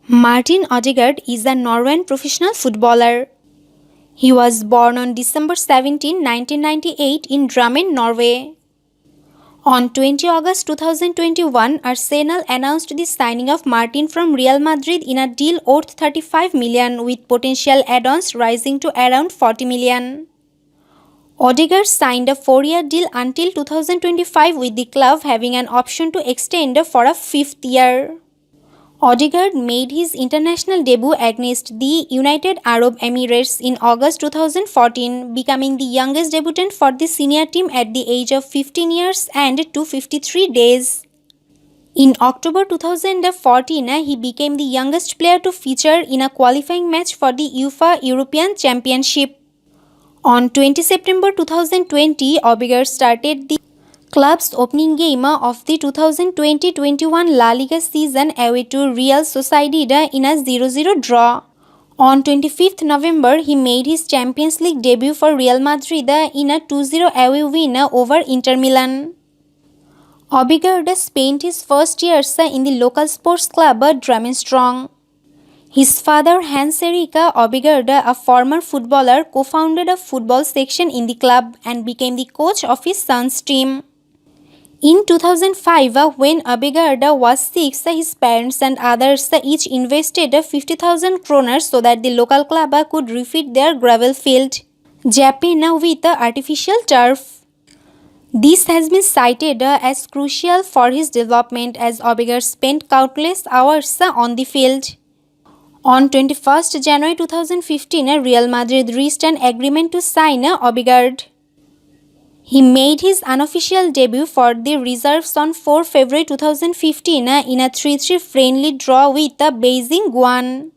Martin Odegaard is a Norwegian professional footballer. He was born on December 17, 1998 in Drammen, Norway. On 20 August 2021, Arsenal announced the signing of Martin from Real Madrid in a deal worth 35 million with potential add-ons rising to around 40 million. Odegaard signed a 4-year deal until 2025 with the club having an option to extend for a 5th year. Odegaard made his international debut against the United Arab Emirates in August 2014, becoming the youngest debutant for the senior team at the age of 15 years and 253 days. In October 2014, he became the youngest player to feature in a qualifying match for the UEFA European Championship. On 20 September 2020, Odegaard started the club's opening game of the 2020-21 La Liga season away to Real Sociedad in a 0-0 draw. On 25th November, he made his Champions League debut for Real Madrid in a 2-0 away win over Inter Milan. Odegaard spent his first years in the local sports club Drammen Strong. His father, Hans-Erik Odegaard, a former footballer, co-founded a football section in the club and became the coach of his son's team. In 2005, when Odegaard was 6, his parents and others each invested 50,000 kroner so that the local club could refit their gravel field, Japan, with artificial turf. This has been cited as crucial for his development as Odegaard spent countless hours on the field. On 21st January 2015, Real Madrid reached an agreement to sign Odegaard. He made his unofficial debut for the reserves on 4 February 2015 in a 3-3 friendly draw with Beijing Guan.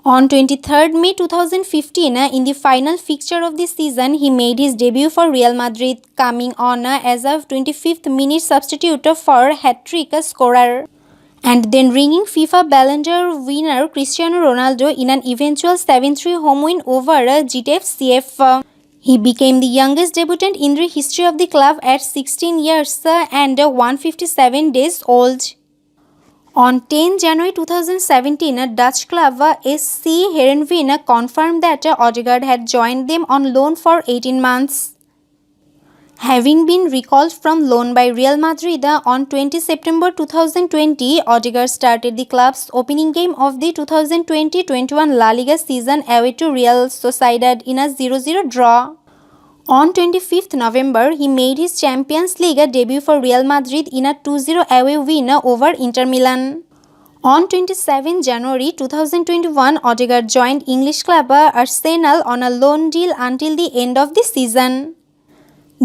On 23rd May 2015, in the final fixture of the season, he made his debut for Real Madrid, coming on as a 25th minute substitute for hat-trick scorer, and then ringing FIFA Ballon d'Or winner Cristiano Ronaldo in an eventual 7-3 home win over Getafe CF. He became the youngest debutant in the history of the club at 16 years and 157 days old. On 10 January 2017, Dutch club SC Heerenveen confirmed that Odegaard had joined them on loan for 18 months. Having been recalled from loan by Real Madrid on 20 September 2020, Odegaard started the club's opening game of the 2020-21 La Liga season away to Real Sociedad in a 0-0 draw. On 25th November, he made his Champions League debut for Real Madrid in a 2-0 away win over Inter Milan. On 27 January 2021, Odegaard joined English club Arsenal on a loan deal until the end of the season.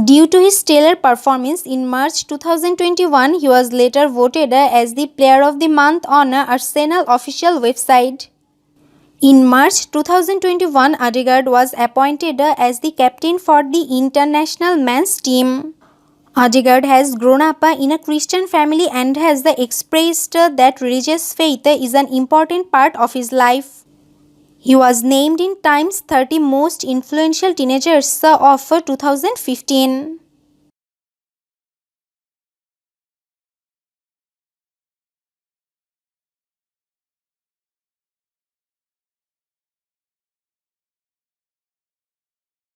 Due to his stellar performance in March 2021, he was later voted as the Player of the Month on Arsenal official website. In March 2021, Odegaard was appointed as the captain for the international men's team. Odegaard has grown up in a Christian family and has expressed that religious faith is an important part of his life. He was named in Time's 30 Most Influential Teenagers of 2015.